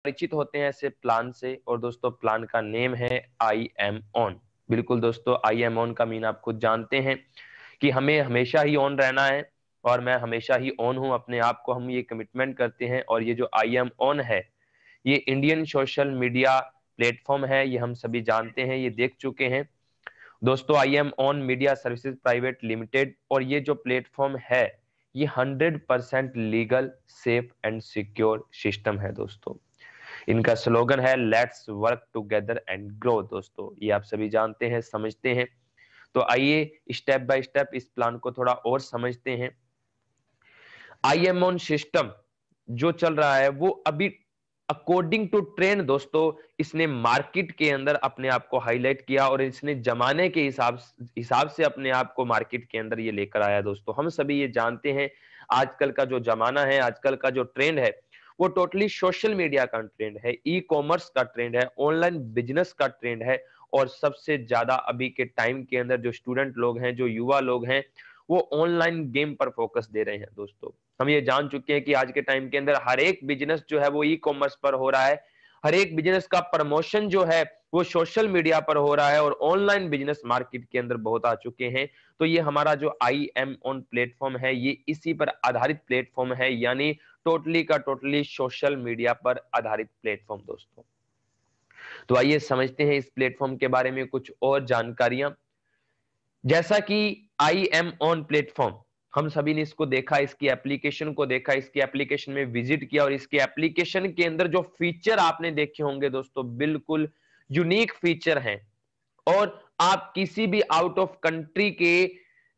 परिचित होते हैं ऐसे प्लान से, और दोस्तों प्लान का नेम है आई एम ऑन। बिल्कुल दोस्तों, आई एम ऑन का मीन आप खुद जानते हैं कि हमें हमेशा ही ऑन रहना है, और मैं हमेशा ही ऑन हूं अपने आप को, हम ये कमिटमेंट करते हैं। और ये जो आई एम ऑन है, ये इंडियन सोशल मीडिया प्लेटफॉर्म है, ये हम सभी जानते हैं, ये देख चुके हैं दोस्तों। I am on media services private limited, और ये जो प्लेटफॉर्म है ये 100% legal, safe and secure system है दोस्तों। इनका स्लोगन है let's work together and grow. दोस्तों ये आप सभी जानते हैं, समझते हैं। तो आइए स्टेप बाय स्टेप इस प्लान को थोड़ा और समझते हैं। आईएमओन सिस्टम जो चल रहा है वो अभी अकॉर्डिंग टू ट्रेंड दोस्तों, इसने मार्केट के अंदर अपने आप को हाईलाइट किया, और इसने जमाने के हिसाब से अपने आप को मार्केट के अंदर ये लेकर आया दोस्तों। हम सभी ये जानते हैं आजकल का जो जमाना है, आजकल का जो ट्रेंड है, वो टोटली सोशल मीडिया का ट्रेंड है, ई कॉमर्स का ट्रेंड है, ऑनलाइन बिजनेस का ट्रेंड है। और सबसे ज्यादा अभी के टाइम के अंदर जो स्टूडेंट लोग हैं, जो युवा लोग हैं, वो ऑनलाइन गेम पर फोकस दे रहे हैं दोस्तों। हम ये जान चुके हैं कि आज के टाइम के अंदर हर एक बिजनेस जो है वो ई कॉमर्स पर हो रहा है, हर एक बिजनेस का प्रमोशन जो है वो सोशल मीडिया पर हो रहा है, और ऑनलाइन बिजनेस मार्केट के अंदर बहुत आ चुके हैं। तो ये हमारा जो आई एम ऑन प्लेटफॉर्म है, ये इसी पर आधारित प्लेटफॉर्म है, यानी टोटली का टोटली सोशल मीडिया पर आधारित प्लेटफॉर्म दोस्तों। तो आइए समझते हैं इस प्लेटफॉर्म के बारे में कुछ और जानकारियां। जैसा कि आई एम ऑन प्लेटफॉर्म, हम सभी ने इसको देखा, इसकी एप्लीकेशन को देखा, इसकी एप्लीकेशन में विजिट किया, और इसके एप्लीकेशन के अंदर जो फीचर आपने देखे होंगे दोस्तों, बिल्कुल यूनिक फीचर हैं। और आप किसी भी आउट ऑफ कंट्री के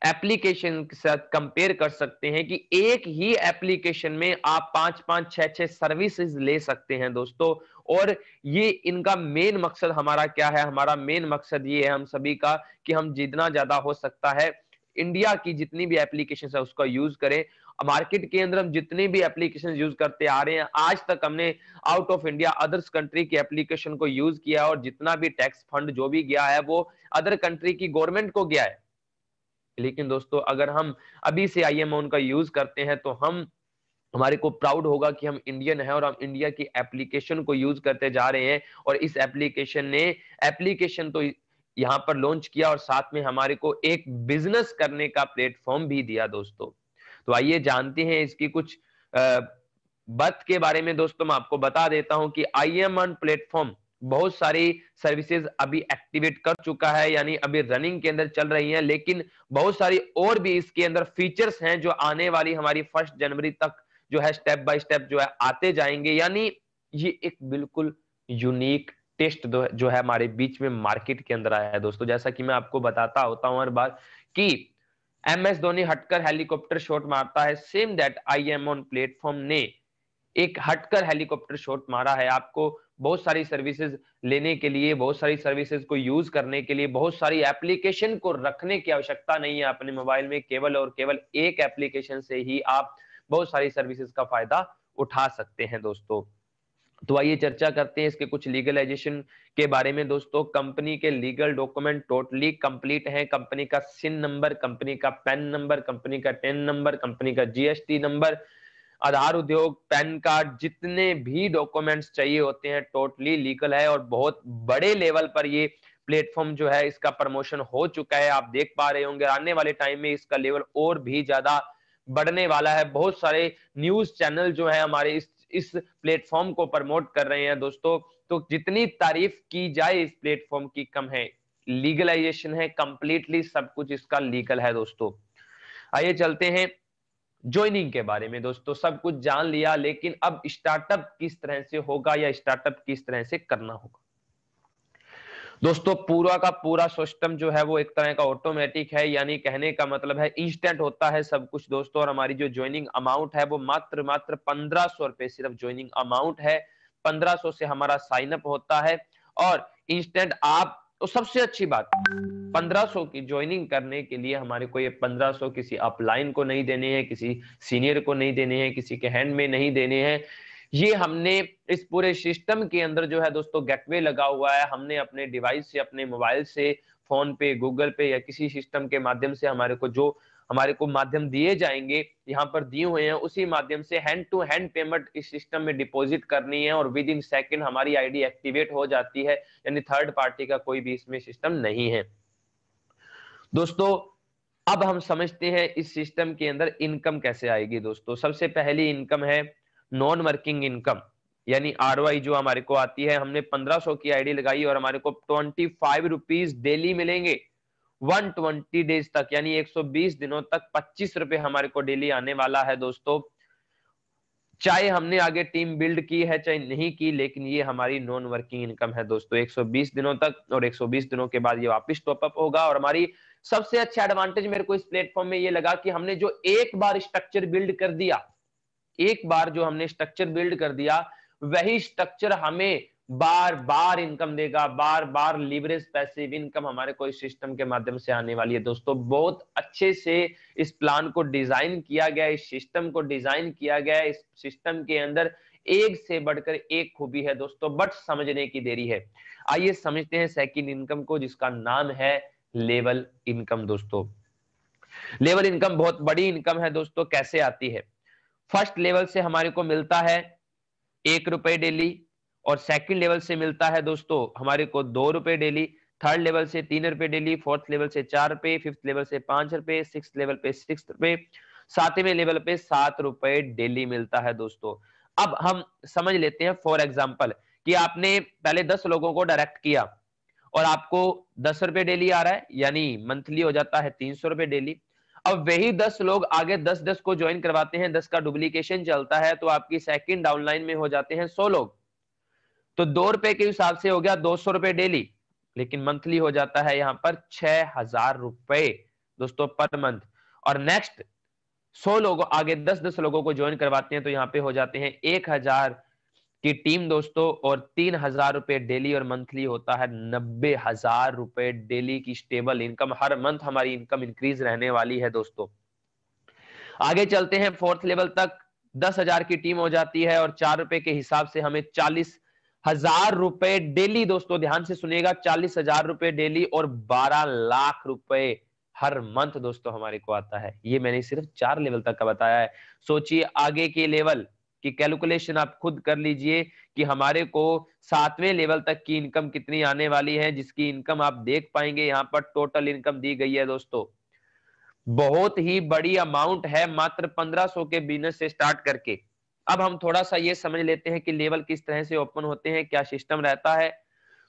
एप्लीकेशन के साथ कंपेयर कर सकते हैं कि एक ही एप्लीकेशन में आप 5-5 6-6 सर्विसेज ले सकते हैं दोस्तों। और ये इनका मेन मकसद हमारा क्या है? हमारा मेन मकसद ये है हम सभी का कि हम जितना ज्यादा हो सकता है इंडिया की जितनी भी एप्लीकेशन है उसका यूज करें। मार्केट के अंदर हम जितनी भी एप्लीकेशन यूज करते आ रहे हैं, आज तक हमने out of India others country की एप्लीकेशन को यूज किया, और जितना भी टैक्स फंड जो भी गया है वो अदर कंट्री की गवर्नमेंट को गया है। लेकिन दोस्तों अगर हम अभी से आईएमओ उनका यूज करते हैं, तो हम हमारे को प्राउड होगा कि हम इंडियन हैं, और हम इंडिया की एप्लीकेशन को यूज करते जा रहे हैं। और इस एप्लीकेशन ने एप्लीकेशन तो यहाँ पर लॉन्च किया, और साथ में हमारे को एक बिजनेस करने का प्लेटफॉर्म भी दिया दोस्तों। तो आइए जानते हैं इसकी कुछ बात के बारे में दोस्तों। मैं आपको बता देता हूं कि आईएमओन प्लेटफॉर्म बहुत सारी सर्विसेज अभी एक्टिवेट कर चुका है, यानी अभी रनिंग के अंदर चल रही हैं, लेकिन बहुत सारी और भी इसके अंदर फीचर्स हैं जो आने वाली हमारी 1 जनवरी तक जो है स्टेप बाय स्टेप जो है आते जाएंगे। यानी ये एक बिल्कुल यूनिक टेस्ट जो है हमारे बीच में मार्केट के अंदर आया है दोस्तों। जैसा कि मैं आपको बताता होता हूं हर बार कि MS धोनी हटकर हेलीकॉप्टर शॉट मारता है, सेम दैट आईएमओन प्लेटफॉर्म ने एक हटकर हेलीकॉप्टर शॉट मारा है। आपको बहुत सारी सर्विसेज लेने के लिए, बहुत सारी सर्विसेज को यूज करने के लिए, बहुत सारी एप्लीकेशन को रखने की आवश्यकता नहीं है अपने मोबाइल में। केवल और केवल एक एप्लीकेशन से ही आप बहुत सारी सर्विसेज का फायदा उठा सकते हैं दोस्तों। तो आइए चर्चा करते हैं इसके कुछ लीगलाइजेशन के बारे में दोस्तों। कंपनी के लीगल डॉक्यूमेंट टोटली कंप्लीट हैं। कंपनी का सिन नंबर, कंपनी का पैन नंबर, कंपनी का टेन नंबर, कंपनी का जीएसटी नंबर, आधार, उद्योग, पैन कार्ड, जितने भी डॉक्यूमेंट्स चाहिए होते हैं टोटली लीगल है। और बहुत बड़े लेवल पर ये प्लेटफॉर्म जो है इसका प्रमोशन हो चुका है, आप देख पा रहे होंगे। आने वाले टाइम में इसका लेवल और भी ज्यादा बढ़ने वाला है। बहुत सारे न्यूज चैनल जो है हमारे इस प्लेटफॉर्म को प्रमोट कर रहे हैं दोस्तों। तो जितनी तारीफ की जाए इस प्लेटफॉर्म की कम है। लीगलाइजेशन है, कंप्लीटली सब कुछ इसका लीगल है दोस्तों। आइए चलते हैं ज्वाइनिंग के बारे में दोस्तों। सब कुछ जान लिया, लेकिन अब स्टार्टअप किस तरह से होगा या स्टार्टअप किस तरह से करना होगा दोस्तों। पूरा का पूरा सिस्टम जो है वो एक तरह का ऑटोमेटिक है, यानी कहने का मतलब है इंस्टेंट होता है सब कुछ दोस्तों। और हमारी जो ज्वाइनिंग अमाउंट है वो मात्र 1500 रुपए सिर्फ ज्वाइनिंग अमाउंट है। 1500 से हमारा साइन अप होता है, और इंस्टेंट आप, तो सबसे अच्छी बात 1500 की ज्वाइनिंग करने के लिए हमारे को ये 1500 किसी अपलाइन को नहीं देने हैं, किसी सीनियर को नहीं देने हैं, किसी के हैंड में नहीं देने हैं। ये हमने इस पूरे सिस्टम के अंदर जो है दोस्तों गेटवे लगा हुआ है, हमने अपने डिवाइस से, अपने मोबाइल से, फोन पे, गूगल पे या किसी सिस्टम के माध्यम से हमारे को जो हमारे को माध्यम दिए जाएंगे, यहाँ पर दिए हुए हैं, उसी माध्यम से हैंड टू हैंड पेमेंट इस सिस्टम में डिपॉजिट करनी है और विद इन सेकंड हमारी आईडी एक्टिवेट हो जाती है, यानी थर्ड पार्टी का कोई भी इसमें सिस्टम नहीं है। दोस्तों अब हम समझते हैं इस सिस्टम के अंदर इनकम कैसे आएगी। दोस्तों सबसे पहली इनकम है नॉन वर्किंग इनकम, यानी ROI जो हमारे को आती है। हमने 1500 की आईडी लगाई और हमारे को 25 रुपीज डेली मिलेंगे 120 डेज तक, यानी 120 दिनों तक 25 रुपए हमारे को डेली आने वाला है। दोस्तों चाहे हमने आगे टीम बिल्ड की है चाहे नहीं की, लेकिन ये हमारी नॉन वर्किंग इनकम है दोस्तों 120 दिनों तक, और 120 दिनों के बाद ये वापस टॉपअप होगा। और हमारी सबसे अच्छा एडवांटेज मेरे को इस प्लेटफॉर्म में ये लगा कि हमने जो एक बार स्ट्रक्चर बिल्ड कर दिया, एक बार जो हमने स्ट्रक्चर बिल्ड कर दिया, वही स्ट्रक्चर हमें बार बार इनकम देगा, बार बार लीवरेज पैसिव इनकम हमारे को इस सिस्टम के माध्यम से आने वाली है। दोस्तों बहुत अच्छे से इस प्लान को डिजाइन किया गया, इस सिस्टम को डिजाइन किया गया। इस सिस्टम के अंदर एक से बढ़कर एक खूबी है दोस्तों, बट समझने की देरी है। आइए समझते हैं सेकंड इनकम को, जिसका नाम है लेवल इनकम। दोस्तों लेवल इनकम बहुत बड़ी इनकम है दोस्तों। कैसे आती है? फर्स्ट लेवल से हमारे को मिलता है 1 रुपए डेली, और सेकंड लेवल से मिलता है दोस्तों हमारे को 2 रुपए डेली, थर्ड लेवल से 3 रुपए डेली, फोर्थ लेवल से 4 रुपए, फिफ्थ लेवल से 5 रुपए, सिक्स लेवल पे 6 रुपए, सातवें लेवल पे 7 रुपए डेली मिलता है दोस्तों। अब हम समझ लेते हैं फॉर एग्जाम्पल कि आपने पहले 10 लोगों को डायरेक्ट किया और आपको 10 रुपए डेली आ रहा है, यानी मंथली हो जाता है 300 रुपए डेली। अब वही 10 लोग आगे 10-10 को ज्वाइन करवाते हैं, 10 का डुप्लीकेशन चलता है, तो आपकी सेकंड डाउनलाइन में हो जाते हैं 100 लोग। तो 2 रुपए के हिसाब से हो गया 200 रुपए डेली, लेकिन मंथली हो जाता है यहां पर 6000 रुपए दोस्तों पर मंथ। और नेक्स्ट 100 लोग आगे 10-10 लोगों को ज्वाइन करवाते हैं, तो यहाँ पे हो जाते हैं 1000 की टीम दोस्तों, और 3000 रुपए डेली, और मंथली होता है 90,000 रुपए डेली की स्टेबल इनकम। हर मंथ हमारी इनकम इंक्रीज रहने वाली है दोस्तों। आगे चलते हैं फोर्थ लेवल तक, 10,000 की टीम हो जाती है, और 4 रुपए के हिसाब से हमें 40,000 रुपए डेली, दोस्तों ध्यान से सुनिएगा, 40,000 रुपए डेली और 12 लाख रुपए हर मंथ दोस्तों हमारे को आता है। ये मैंने सिर्फ 4 लेवल तक का बताया है। सोचिए आगे के लेवल की कैलकुलेशन आप खुद कर लीजिए कि हमारे को 7वें लेवल तक की इनकम कितनी आने वाली है, जिसकी इनकम आप देख पाएंगे यहाँ पर टोटल इनकम दी गई है दोस्तों। बहुत ही बड़ी अमाउंट है, मात्र 1500 के बिजनेस से स्टार्ट करके। अब हम थोड़ा सा ये समझ लेते हैं कि लेवल किस तरह से ओपन होते हैं, क्या सिस्टम रहता है।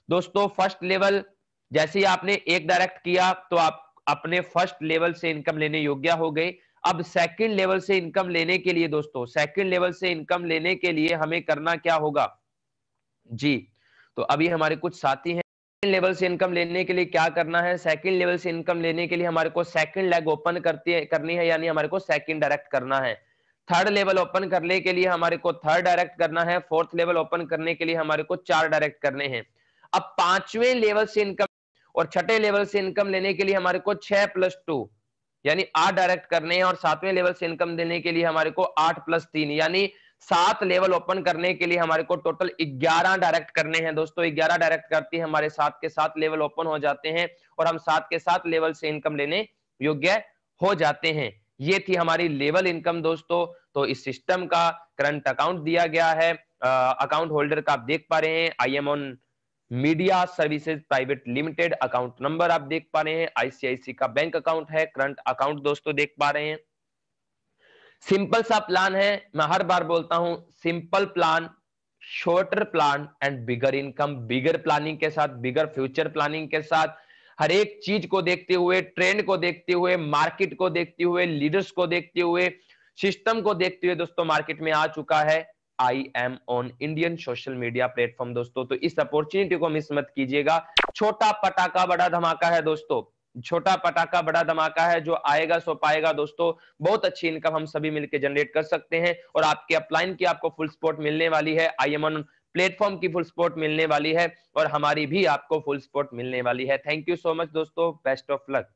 दोस्तों फर्स्ट लेवल जैसे ही आपने एक डायरेक्ट किया तो आप अपने फर्स्ट लेवल से इनकम लेने योग्य हो गए। अब सेकंड लेवल से इनकम लेने के लिए दोस्तों, सेकंड लेवल से इनकम लेने के लिए हमें करना क्या होगा जी? तो अभी हमारे कुछ साथी हैं, लेवल से इनकम लेने के लिए क्या करना है? सेकंड लेवल से इनकम लेने के लिए हमारे को सेकंड लेग ओपन करनी है, यानी हमारे को सेकंड डायरेक्ट करना है। थर्ड लेवल ओपन करने के लिए हमारे को थर्ड डायरेक्ट करना है। फोर्थ लेवल ओपन करने के लिए हमारे को 4 डायरेक्ट करने हैं। अब 5वें लेवल से इनकम और छठे लेवल से इनकम लेने के लिए हमारे को 6 + 2 यानी 8 डायरेक्ट करने हैं, और 7वें लेवल से इनकम देने के लिए हमारे को 8 + 3 यानी 7 लेवल ओपन करने के लिए हमारे को टोटल 11 डायरेक्ट करने हैं दोस्तों। 11 डायरेक्ट करती है हमारे 7 के 7 लेवल ओपन हो जाते हैं, और हम 7 के 7 लेवल से इनकम लेने योग्य हो जाते हैं। ये थी हमारी लेवल इनकम दोस्तों। तो इस सिस्टम का करंट अकाउंट दिया गया है, अकाउंट होल्डर का आप देख पा रहे हैं IM-ON media services private limited, account number आप देख पा रहे हैं, ICICI का बैंक अकाउंट है, करंट अकाउंट दोस्तों देख पा रहे हैं। सिंपल सा प्लान है, मैं हर बार बोलता हूं, simple plan, shorter plan and bigger income. Bigger planning के साथ, बिगर फ्यूचर प्लानिंग के साथ, हर एक चीज को देखते हुए, ट्रेंड को देखते हुए, मार्केट को देखते हुए, लीडर्स को देखते हुए, सिस्टम को देखते हुए दोस्तों मार्केट में आ चुका है IM-ON Indian social media platform दोस्तों। तो इस अपॉर्चुनिटी को मिस मत कीजिएगा। छोटा पटाखा बड़ा धमाका है दोस्तों, छोटा पटाखा बड़ा धमाका है, जो आएगा सो पाएगा दोस्तों। बहुत अच्छी इनकम हम सभी मिलकर जनरेट कर सकते हैं, और आपके अपलाइन की आपको फुल सपोर्ट मिलने वाली है, IM-ON प्लेटफॉर्म की फुल सपोर्ट मिलने वाली है, और हमारी भी आपको फुल सपोर्ट मिलने वाली है। थैंक यू सो मच दोस्तों, बेस्ट ऑफ लक।